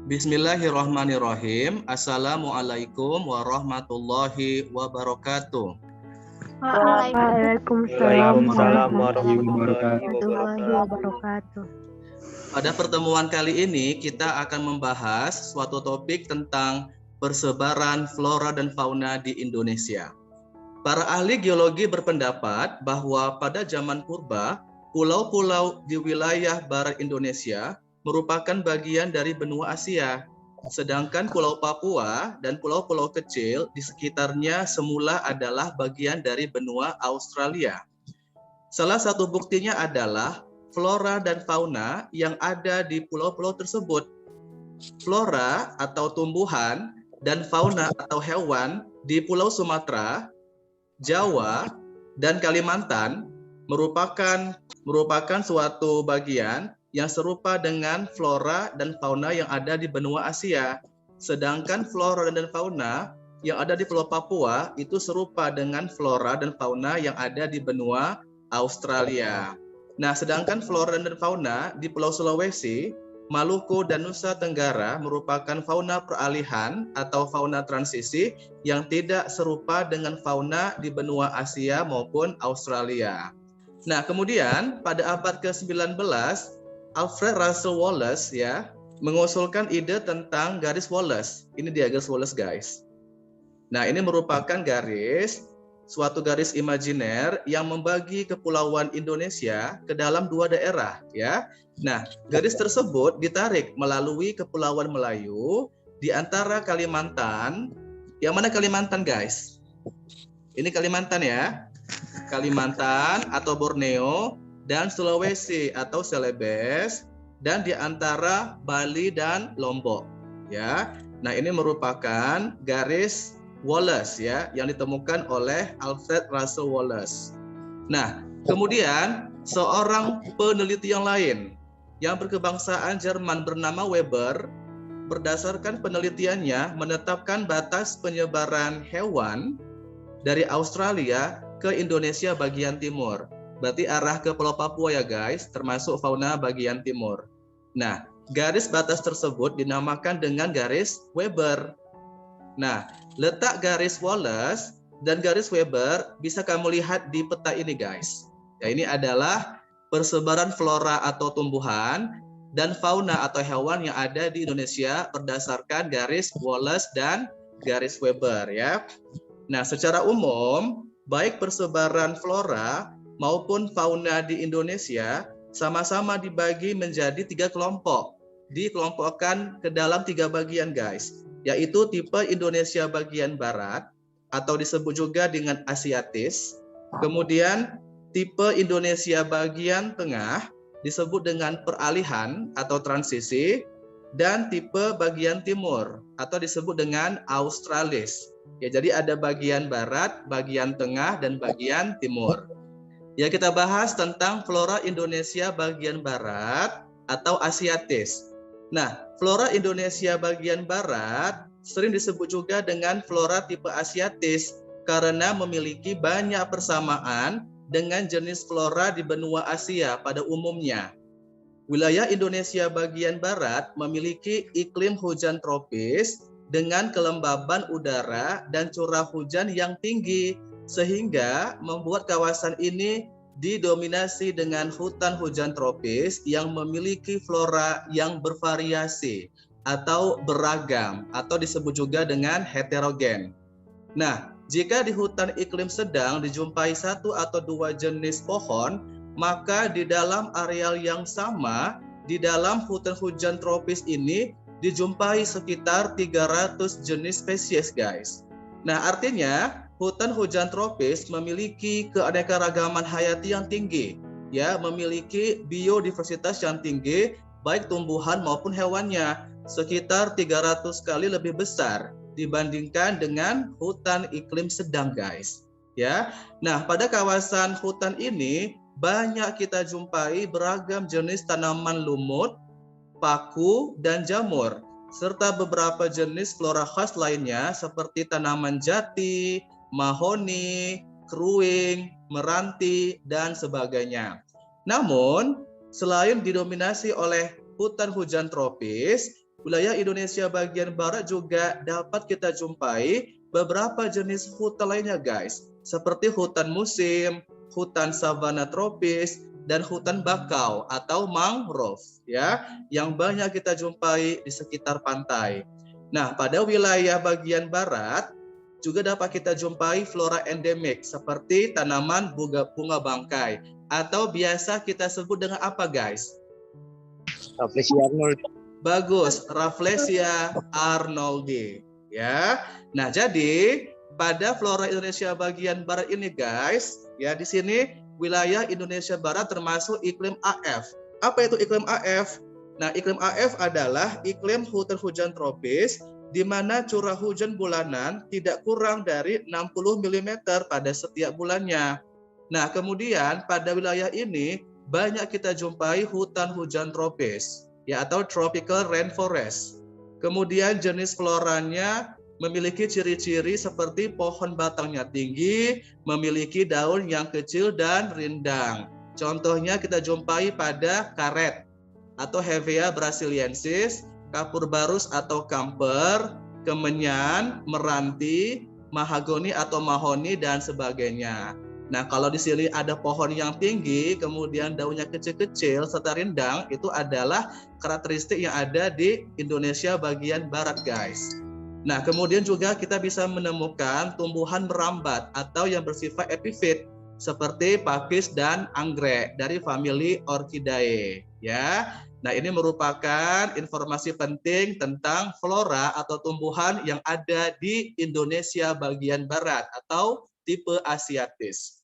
Bismillahirrahmanirrahim. Assalamualaikum warahmatullahi wabarakatuh. Waalaikumsalam warahmatullahi wabarakatuh. Pada pertemuan kali ini kita akan membahas suatu topik tentang persebaran flora dan fauna di Indonesia. Para ahli geologi berpendapat bahwa pada zaman purba, pulau-pulau di wilayah barat Indonesia merupakan bagian dari benua Asia, sedangkan Pulau Papua dan pulau-pulau kecil di sekitarnya semula adalah bagian dari benua Australia. Salah satu buktinya adalah flora dan fauna yang ada di pulau-pulau tersebut. Flora atau tumbuhan dan fauna atau hewan di Pulau Sumatera, Jawa, dan Kalimantan merupakan suatu bagian yang serupa dengan flora dan fauna yang ada di benua Asia. Sedangkan flora dan fauna yang ada di Pulau Papua itu serupa dengan flora dan fauna yang ada di benua Australia. Nah, sedangkan flora dan fauna di Pulau Sulawesi, Maluku, dan Nusa Tenggara merupakan fauna peralihan atau fauna transisi yang tidak serupa dengan fauna di benua Asia maupun Australia. Nah, kemudian pada abad ke-19, Alfred Russel Wallace mengusulkan ide tentang garis Wallace. Ini dia garis Wallace, guys. Nah, ini merupakan suatu garis imajiner yang membagi kepulauan Indonesia ke dalam dua daerah, ya. Nah, garis tersebut ditarik melalui Kepulauan Melayu di antara Kalimantan. Yang mana Kalimantan, guys? Ini Kalimantan, ya. Kalimantan atau Borneo dan Sulawesi atau Celebes, dan di antara Bali dan Lombok, ya. Nah, ini merupakan garis Wallace, ya, yang ditemukan oleh Alfred Russel Wallace. Nah, kemudian seorang peneliti yang lain yang berkebangsaan Jerman bernama Weber, berdasarkan penelitiannya menetapkan batas penyebaran hewan dari Australia ke Indonesia bagian timur. Berarti arah ke Pulau Papua, ya guys, termasuk fauna bagian timur. Nah, garis batas tersebut dinamakan dengan garis Weber. Nah, letak garis Wallace dan garis Weber bisa kamu lihat di peta ini, guys. Ya, ini adalah persebaran flora atau tumbuhan dan fauna atau hewan yang ada di Indonesia berdasarkan garis Wallace dan garis Weber, ya. Nah, secara umum, baik persebaran flora maupun fauna di Indonesia sama-sama dibagi menjadi 3 kelompok. Dikelompokkan ke dalam 3 bagian, guys, yaitu tipe Indonesia bagian barat atau disebut juga dengan Asiatis. Kemudian tipe Indonesia bagian tengah disebut dengan peralihan atau transisi, dan tipe bagian timur atau disebut dengan Australis. Ya, jadi ada bagian barat, bagian tengah, dan bagian timur. Ya, kita bahas tentang flora Indonesia bagian barat atau Asiatis. Nah, flora Indonesia bagian barat sering disebut juga dengan flora tipe Asiatis karena memiliki banyak persamaan dengan jenis flora di benua Asia pada umumnya. Wilayah Indonesia bagian barat memiliki iklim hujan tropis dengan kelembaban udara dan curah hujan yang tinggi, sehingga membuat kawasan ini didominasi dengan hutan hujan tropis yang memiliki flora yang bervariasi atau beragam atau disebut juga dengan heterogen. Nah, jika di hutan iklim sedang dijumpai 1 atau 2 jenis pohon, maka di dalam areal yang sama, di dalam hutan hujan tropis ini dijumpai sekitar 300 jenis spesies, guys. Nah, artinya hutan hujan tropis memiliki keanekaragaman hayati yang tinggi, ya, memiliki biodiversitas yang tinggi, baik tumbuhan maupun hewannya, sekitar 300 kali lebih besar dibandingkan dengan hutan iklim sedang, guys. Ya. Nah, pada kawasan hutan ini banyak kita jumpai beragam jenis tanaman lumut, paku, dan jamur, serta beberapa jenis flora khas lainnya seperti tanaman jati, mahoni, keruing, meranti, dan sebagainya. Namun, selain didominasi oleh hutan hujan tropis, wilayah Indonesia bagian barat juga dapat kita jumpai beberapa jenis hutan lainnya guys, seperti hutan musim, hutan savana tropis, dan hutan bakau atau mangrove ya, yang banyak kita jumpai di sekitar pantai. Nah, pada wilayah bagian barat juga dapat kita jumpai flora endemik seperti tanaman bunga bangkai atau biasa kita sebut dengan apa guys? Rafflesia Arnold. Bagus, Rafflesia arnoldi ya. Nah, jadi pada flora Indonesia bagian barat ini guys, ya di sini wilayah Indonesia barat termasuk iklim AF. Apa itu iklim AF? Nah, iklim AF adalah iklim hutan hujan tropis di mana curah hujan bulanan tidak kurang dari 60 mm pada setiap bulannya. Nah, kemudian pada wilayah ini banyak kita jumpai hutan hujan tropis, ya atau tropical rainforest. Kemudian jenis floranya memiliki ciri-ciri seperti pohon batangnya tinggi, memiliki daun yang kecil dan rindang. Contohnya kita jumpai pada karet atau Hevea brasiliensis, kapur barus atau kamper, kemenyan, meranti, mahagoni atau mahoni dan sebagainya. Nah, kalau di sini ada pohon yang tinggi, kemudian daunnya kecil-kecil serta rindang, itu adalah karakteristik yang ada di Indonesia bagian barat, guys. Nah, kemudian juga kita bisa menemukan tumbuhan merambat atau yang bersifat epifit seperti pakis dan anggrek dari famili Orchidae, ya. Nah, ini merupakan informasi penting tentang flora atau tumbuhan yang ada di Indonesia bagian barat atau tipe asiatis.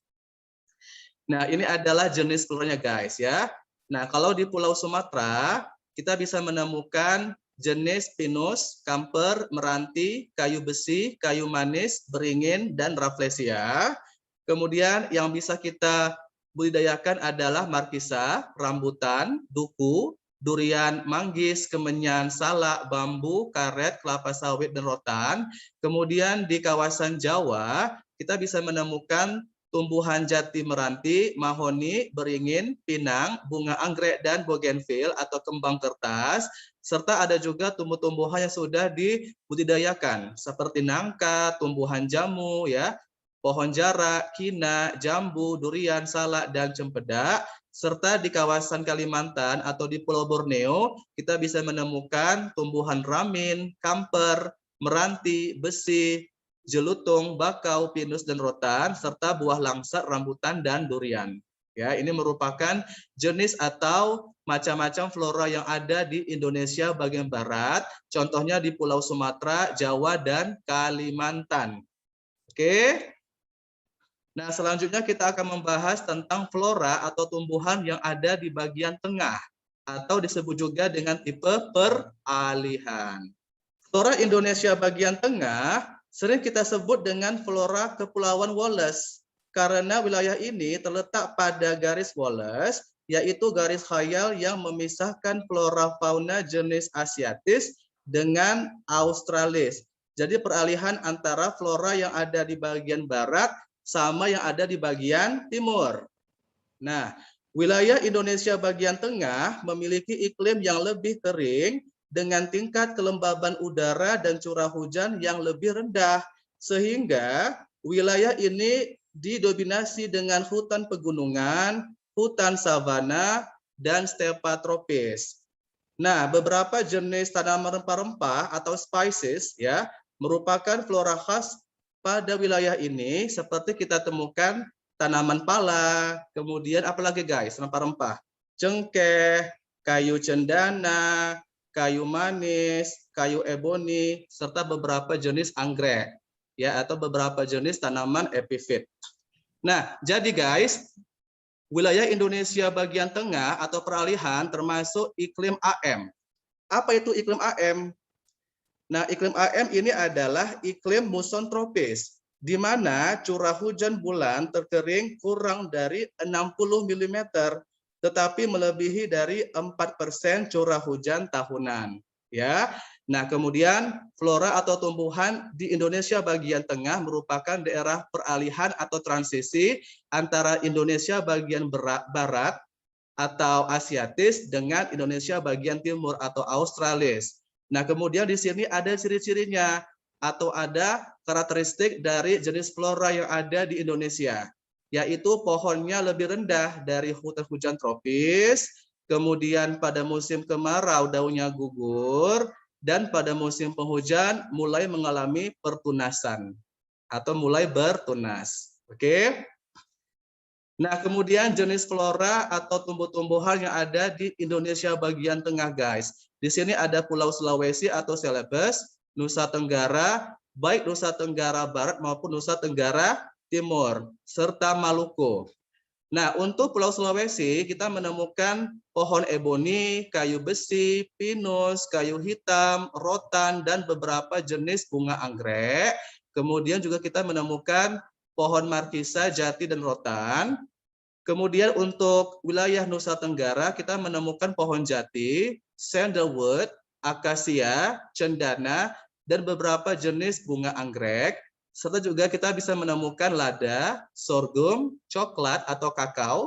Nah, ini adalah jenis floranya guys ya. Nah, kalau di Pulau Sumatera, kita bisa menemukan jenis pinus, kamper, meranti, kayu besi, kayu manis, beringin, dan rafflesia. Kemudian yang bisa kita budidayakan adalah markisa, rambutan, duku, durian, manggis, kemenyan, salak, bambu, karet, kelapa sawit, dan rotan. Kemudian di kawasan Jawa, kita bisa menemukan tumbuhan jati meranti, mahoni, beringin, pinang, bunga anggrek, dan bougainville atau kembang kertas, serta ada juga tumbuh-tumbuhan yang sudah dibudidayakan seperti nangka, tumbuhan jamu, ya, pohon jarak, kina, jambu, durian, salak, dan cempedak. Serta di kawasan Kalimantan atau di Pulau Borneo, kita bisa menemukan tumbuhan ramin, kamper, meranti, besi, jelutung, bakau, pinus, dan rotan, serta buah langsat, rambutan, dan durian. Ya, ini merupakan jenis atau macam-macam flora yang ada di Indonesia bagian barat, contohnya di Pulau Sumatera, Jawa, dan Kalimantan. Oke. Nah, selanjutnya kita akan membahas tentang flora atau tumbuhan yang ada di bagian tengah, atau disebut juga dengan tipe peralihan. Flora Indonesia bagian tengah sering kita sebut dengan flora Kepulauan Wallace karena wilayah ini terletak pada garis Wallace, yaitu garis khayal yang memisahkan flora fauna jenis asiatis dengan australis. Jadi peralihan antara flora yang ada di bagian barat sama yang ada di bagian timur. Nah, wilayah Indonesia bagian tengah memiliki iklim yang lebih kering dengan tingkat kelembaban udara dan curah hujan yang lebih rendah, sehingga wilayah ini didominasi dengan hutan pegunungan, hutan savana, dan stepa tropis. Nah, beberapa jenis tanaman rempah-rempah atau spices ya merupakan flora khas pada wilayah ini, seperti kita temukan tanaman pala, kemudian apalagi guys, rempah-rempah, cengkeh, kayu cendana, kayu manis, kayu eboni, serta beberapa jenis anggrek, ya, atau beberapa jenis tanaman epifit. Nah, jadi guys, wilayah Indonesia bagian tengah atau peralihan termasuk iklim AM. Apa itu iklim AM? Nah, iklim AM ini adalah iklim muson tropis, di mana curah hujan bulan terkering kurang dari 60 mm, tetapi melebihi dari 4% curah hujan tahunan. Ya, nah kemudian flora atau tumbuhan di Indonesia bagian tengah merupakan daerah peralihan atau transisi antara Indonesia bagian barat atau asiatis dengan Indonesia bagian timur atau australis. Nah, kemudian di sini ada ciri-cirinya atau ada karakteristik dari jenis flora yang ada di Indonesia, yaitu pohonnya lebih rendah dari hutan hujan tropis, kemudian pada musim kemarau daunnya gugur, dan pada musim penghujan mulai mengalami pertunasan atau mulai bertunas. Oke. Nah, kemudian jenis flora atau tumbuh-tumbuhan yang ada di Indonesia bagian tengah, guys. Di sini ada Pulau Sulawesi atau Celebes, Nusa Tenggara, baik Nusa Tenggara Barat maupun Nusa Tenggara Timur, serta Maluku. Nah, untuk Pulau Sulawesi, kita menemukan pohon eboni, kayu besi, pinus, kayu hitam, rotan, dan beberapa jenis bunga anggrek. Kemudian juga kita menemukan pohon markisa, jati, dan rotan. Kemudian untuk wilayah Nusa Tenggara, kita menemukan pohon jati, sandalwood, akasia, cendana, dan beberapa jenis bunga anggrek. Serta juga kita bisa menemukan lada, sorghum, coklat atau kakao,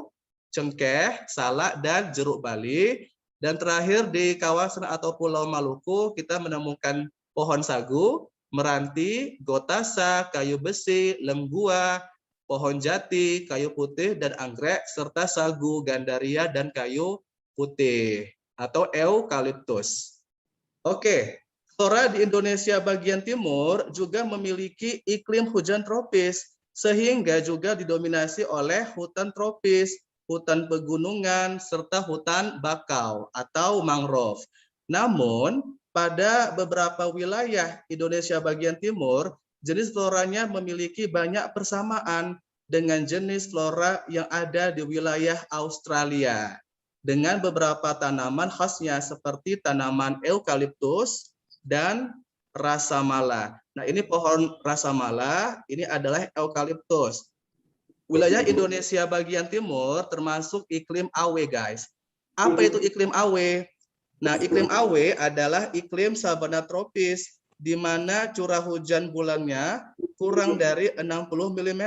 cengkeh, salak, dan jeruk bali. Dan terakhir di kawasan atau Pulau Maluku, kita menemukan pohon sagu, meranti, gotasa, kayu besi, lembua, pohon jati, kayu putih, dan anggrek, serta sagu, gandaria, dan kayu putih atau eukaliptus. Oke, flora di Indonesia bagian timur juga memiliki iklim hujan tropis, sehingga juga didominasi oleh hutan tropis, hutan pegunungan, serta hutan bakau atau mangrove. Namun, pada beberapa wilayah Indonesia bagian timur, jenis floranya memiliki banyak persamaan dengan jenis flora yang ada di wilayah Australia, dengan beberapa tanaman khasnya seperti tanaman eukaliptus dan rasamala. Nah, ini pohon rasamala, ini adalah eukaliptus. Wilayah Indonesia bagian timur termasuk iklim AW, guys. Apa itu iklim AW? Nah, iklim AW adalah iklim sabana tropis, di mana curah hujan bulannya kurang dari 60 mm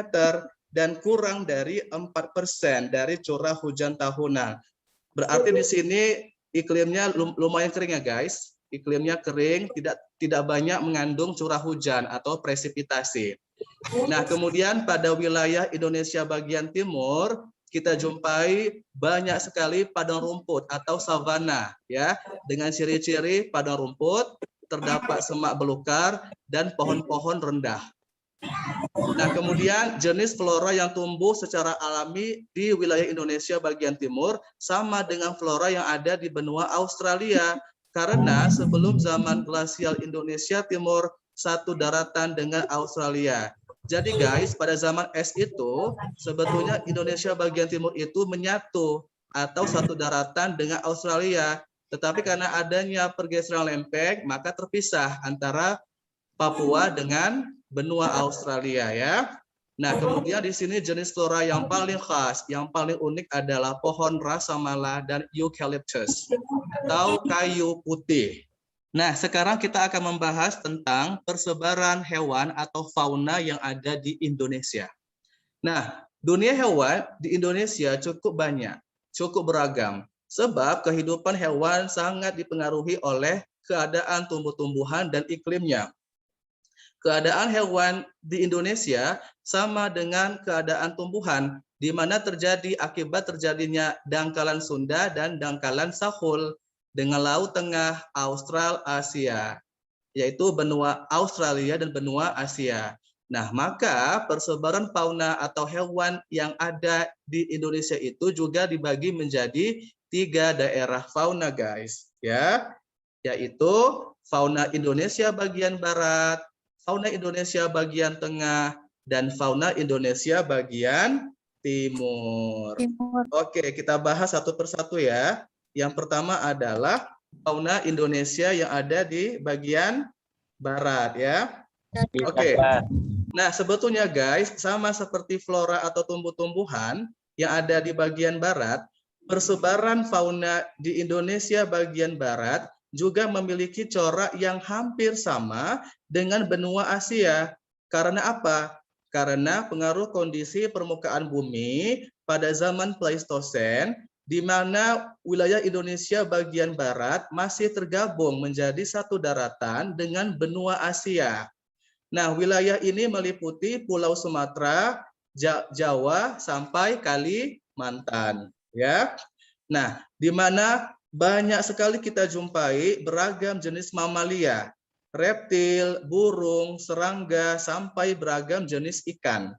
dan kurang dari 4% dari curah hujan tahunan. Berarti di sini iklimnya lumayan kering ya, guys. Iklimnya kering, tidak banyak mengandung curah hujan atau presipitasi. Nah, kemudian pada wilayah Indonesia bagian timur, kita jumpai banyak sekali padang rumput atau savana, ya, dengan ciri-ciri padang rumput, terdapat semak belukar dan pohon-pohon rendah. Nah, kemudian jenis flora yang tumbuh secara alami di wilayah Indonesia bagian timur sama dengan flora yang ada di benua Australia, karena sebelum zaman glasial Indonesia Timur satu daratan dengan Australia. Jadi guys, pada zaman es itu sebetulnya Indonesia bagian timur itu menyatu atau satu daratan dengan Australia. Tetapi karena adanya pergeseran lempeng, maka terpisah antara Papua dengan benua Australia, ya. Nah, kemudian di sini jenis flora yang paling khas, yang paling unik adalah pohon rasamala dan eucalyptus atau kayu putih. Nah, sekarang kita akan membahas tentang persebaran hewan atau fauna yang ada di Indonesia. Nah, dunia hewan di Indonesia cukup banyak, cukup beragam. Sebab kehidupan hewan sangat dipengaruhi oleh keadaan tumbuh-tumbuhan dan iklimnya. Keadaan hewan di Indonesia sama dengan keadaan tumbuhan, di mana terjadi akibat terjadinya dangkalan Sunda dan dangkalan Sahul dengan Laut Tengah Australasia, yaitu benua Australia dan benua Asia. Nah, maka persebaran fauna atau hewan yang ada di Indonesia itu juga dibagi menjadi 3 daerah fauna, guys, ya, yaitu fauna Indonesia bagian barat, fauna Indonesia bagian tengah, dan fauna Indonesia bagian timur. Oke, kita bahas satu persatu ya. Yang pertama adalah fauna Indonesia yang ada di bagian barat, ya. Oke. Nah, sebetulnya guys, sama seperti flora atau tumbuh-tumbuhan yang ada di bagian barat, persebaran fauna di Indonesia bagian barat juga memiliki corak yang hampir sama dengan benua Asia. Karena apa? Karena pengaruh kondisi permukaan bumi pada zaman Pleistosen di mana wilayah Indonesia bagian barat masih tergabung menjadi satu daratan dengan benua Asia. Nah, wilayah ini meliputi Pulau Sumatera, Jawa sampai Kalimantan, ya. Nah, di mana banyak sekali kita jumpai beragam jenis mamalia, reptil, burung, serangga, sampai beragam jenis ikan.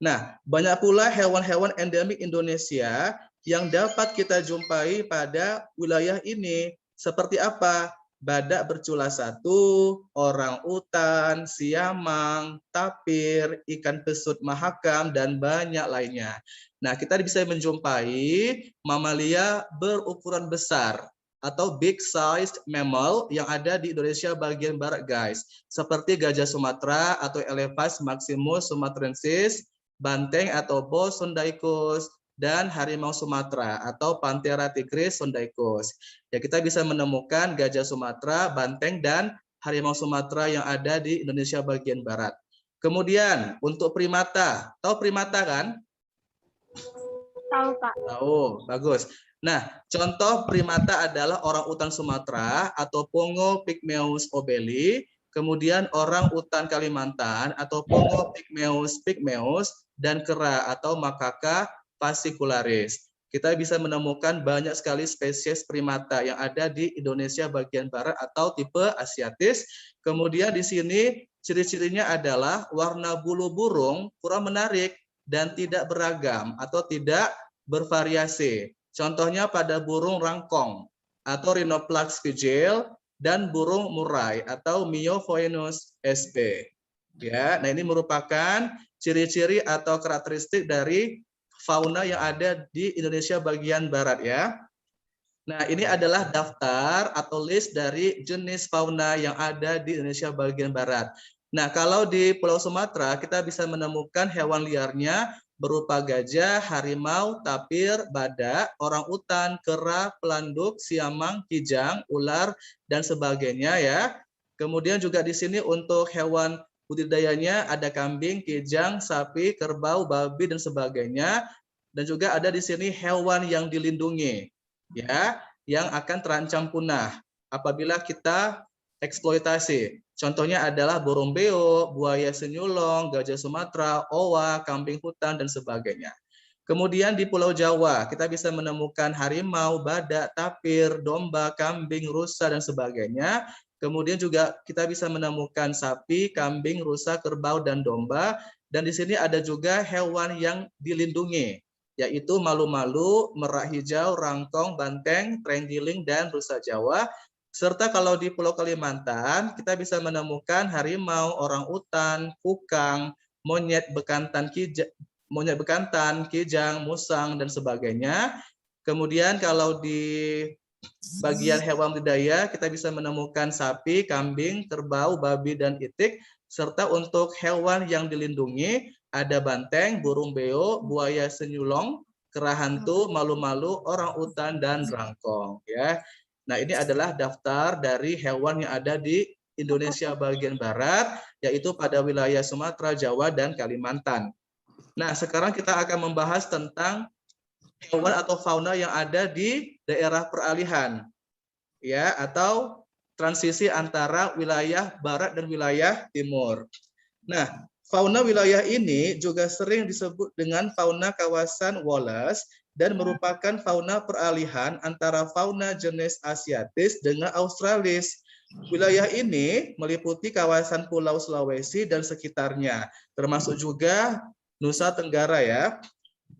Nah, banyak pula hewan-hewan endemik Indonesia yang dapat kita jumpai pada wilayah ini. Seperti apa? Badak bercula satu, orang utan, siamang, tapir, ikan pesut mahakam, dan banyak lainnya. Nah, kita bisa menjumpai mamalia berukuran besar atau big sized mammal yang ada di Indonesia bagian barat, guys. Seperti gajah Sumatera atau Elephas maximus sumatrensis, banteng atau Bos sondaicus, dan harimau Sumatera atau Panthera tigris sondaicus. Ya, kita bisa menemukan gajah Sumatera, banteng, dan harimau Sumatera yang ada di Indonesia bagian barat. Kemudian untuk primata, tahu primata kan? Tahu, Pak. Tahu, bagus. Nah, contoh primata adalah orang utan Sumatera atau Pongo pygmaeus obeli, kemudian orang utan Kalimantan atau Pongo pygmaeus dan kera atau Macaca fascicularis. Kita bisa menemukan banyak sekali spesies primata yang ada di Indonesia bagian barat atau tipe asiatis. Kemudian di sini ciri-cirinya adalah warna bulu burung kurang menarik dan tidak beragam atau tidak bervariasi. Contohnya pada burung rangkong atau Rhinoplax vigil dan burung murai atau Myophonus sp. Ya, nah ini merupakan ciri-ciri atau karakteristik dari fauna yang ada di Indonesia bagian barat, ya. Nah, ini adalah daftar atau list dari jenis fauna yang ada di Indonesia bagian barat. Nah, kalau di Pulau Sumatera kita bisa menemukan hewan liarnya berupa gajah, harimau, tapir, badak, orang utan, kera, pelanduk, siamang, kijang, ular, dan sebagainya, ya. Kemudian juga di sini untuk hewan budidayanya ada kambing, kijang, sapi, kerbau, babi, dan sebagainya. Dan juga ada di sini hewan yang dilindungi, ya, yang akan terancam punah apabila kita eksploitasi. Contohnya adalah burung beo, buaya senyulong, gajah Sumatera, owa, kambing hutan, dan sebagainya. Kemudian di Pulau Jawa kita bisa menemukan harimau, badak, tapir, domba, kambing, rusa, dan sebagainya. Kemudian juga kita bisa menemukan sapi, kambing, rusa, kerbau, dan domba. Dan di sini ada juga hewan yang dilindungi, yaitu malu-malu, merak hijau, rangkong, banteng, terenggiling, dan rusa Jawa. Serta kalau di Pulau Kalimantan, kita bisa menemukan harimau, orang utan, kukang, monyet bekantan, kijang, musang, dan sebagainya. Kemudian kalau di bagian hewan budidaya, kita bisa menemukan sapi, kambing, kerbau, babi, dan itik. Serta untuk hewan yang dilindungi, ada banteng, burung beo, buaya senyulong, kera hantu, malu-malu, orang utan, dan rangkong. Ya. Nah, ini adalah daftar dari hewan yang ada di Indonesia bagian barat, yaitu pada wilayah Sumatera, Jawa, dan Kalimantan. Nah, sekarang kita akan membahas tentang hewan atau fauna yang ada di daerah peralihan, ya, atau transisi antara wilayah barat dan wilayah timur. Nah, fauna wilayah ini juga sering disebut dengan fauna kawasan Wallace dan merupakan fauna peralihan antara fauna jenis asiatis dengan australis. Wilayah ini meliputi kawasan Pulau Sulawesi dan sekitarnya, termasuk juga Nusa Tenggara, ya.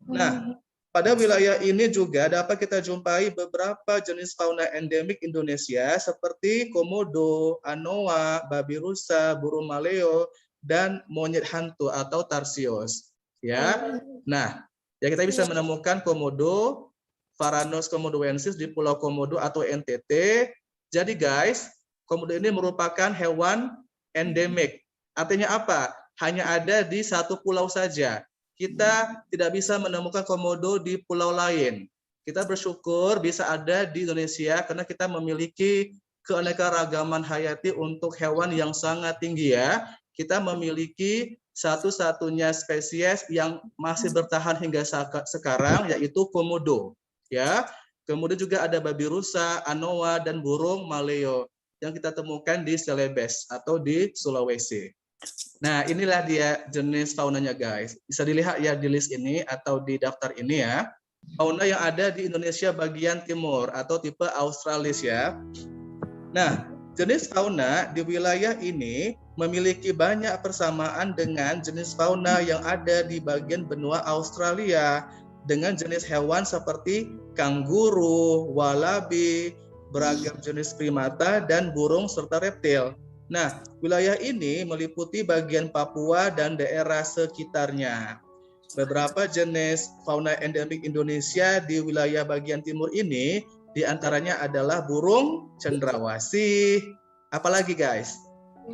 Nah, pada wilayah ini juga dapat kita jumpai beberapa jenis fauna endemik Indonesia seperti komodo, anoa, babi rusa, burung maleo, dan monyet hantu atau tarsius. Ya, nah, ya kita bisa menemukan komodo, Varanus komodoensis di Pulau Komodo atau NTT. Jadi guys, komodo ini merupakan hewan endemik. Artinya apa? Hanya ada di satu pulau saja. Kita tidak bisa menemukan komodo di pulau lain. Kita bersyukur bisa ada di Indonesia karena kita memiliki keanekaragaman hayati untuk hewan yang sangat tinggi, ya. Kita memiliki satu-satunya spesies yang masih bertahan hingga sekarang, yaitu komodo. ya. Kemudian juga ada babi rusa, anoa, dan burung maleo yang kita temukan di Celebes atau di Sulawesi. Nah, inilah dia jenis faunanya guys. Bisa dilihat ya di list ini atau di daftar ini ya. Fauna yang ada di Indonesia bagian timur atau tipe Australis ya. Nah, jenis fauna di wilayah ini memiliki banyak persamaan dengan jenis fauna yang ada di bagian benua Australia dengan jenis hewan seperti kanguru, walabi, beragam jenis primata, dan burung serta reptil. Nah, wilayah ini meliputi bagian Papua dan daerah sekitarnya. Beberapa jenis fauna endemik Indonesia di wilayah bagian timur ini diantaranya adalah burung cendrawasih, apalagi guys,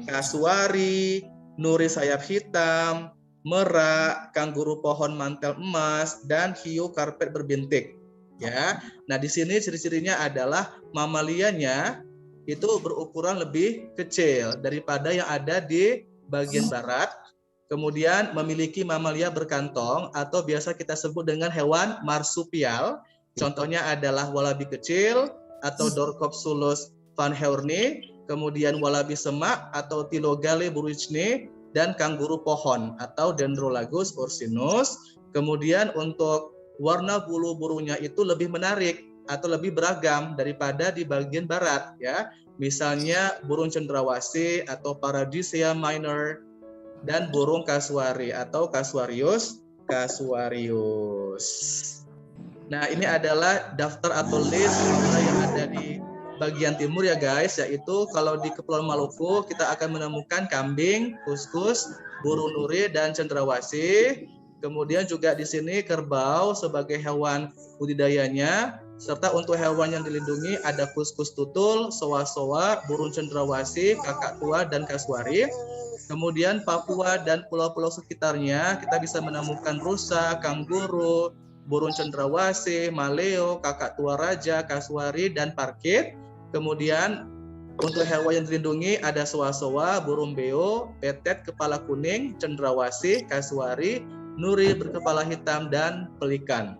kasuari, nuri sayap hitam, merak, kanguru pohon mantel emas, dan hiu karpet berbintik. Ya, nah di sini ciri-cirinya adalah mamalianya itu berukuran lebih kecil daripada yang ada di bagian barat. Kemudian memiliki mamalia berkantong atau biasa kita sebut dengan hewan marsupial. Contohnya adalah walabi kecil atau Dorcopsulus vanheurni, kemudian walabi semak atau Tilogale buruchni, dan kanguru pohon atau Dendrolagus ursinus. Kemudian untuk warna bulu burungnya itu lebih menarik atau lebih beragam daripada di bagian barat ya. Misalnya burung cendrawasih atau Paradisea minor dan burung kasuari atau Casuarius casuarius. Nah, ini adalah daftar atau list fauna yang ada di bagian timur ya guys, yaitu kalau di Kepulauan Maluku kita akan menemukan kambing, kuskus, burung nuri, dan cendrawasih. Kemudian juga di sini kerbau sebagai hewan budidayanya, serta untuk hewan yang dilindungi ada kuskus tutul, soa-soa, burung cendrawasih, kakak tua, dan kasuari. Kemudian Papua dan pulau-pulau sekitarnya kita bisa menemukan rusa, kanguru, burung cendrawasih, maleo, kakak tua raja, kasuari, dan parkit. Kemudian untuk hewan yang dilindungi ada soa-soa, burung beo, petet kepala kuning, cendrawasih, kasuari, nuri berkepala hitam, dan pelikan.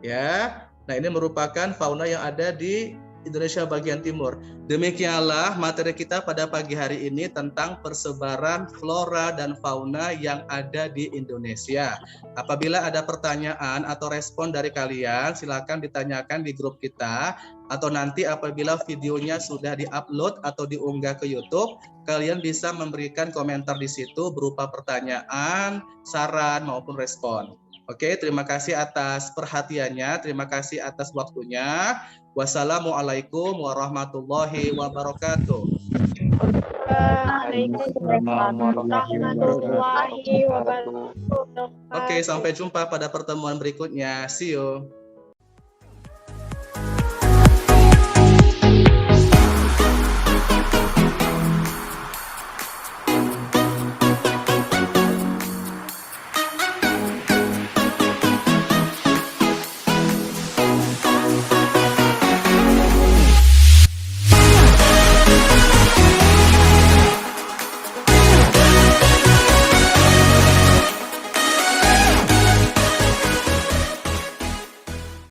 Ya, nah ini merupakan fauna yang ada di Indonesia bagian timur. Demikianlah materi kita pada pagi hari ini tentang persebaran flora dan fauna yang ada di Indonesia. Apabila ada pertanyaan atau respon dari kalian, silakan ditanyakan di grup kita, atau nanti apabila videonya sudah diupload atau diunggah ke YouTube, kalian bisa memberikan komentar di situ berupa pertanyaan, saran maupun respon. Oke, terima kasih atas perhatiannya, terima kasih atas waktunya. Wassalamualaikum warahmatullahi wabarakatuh. Waalaikumsalam warahmatullahi wabarakatuh. Oke, sampai jumpa pada pertemuan berikutnya. See you.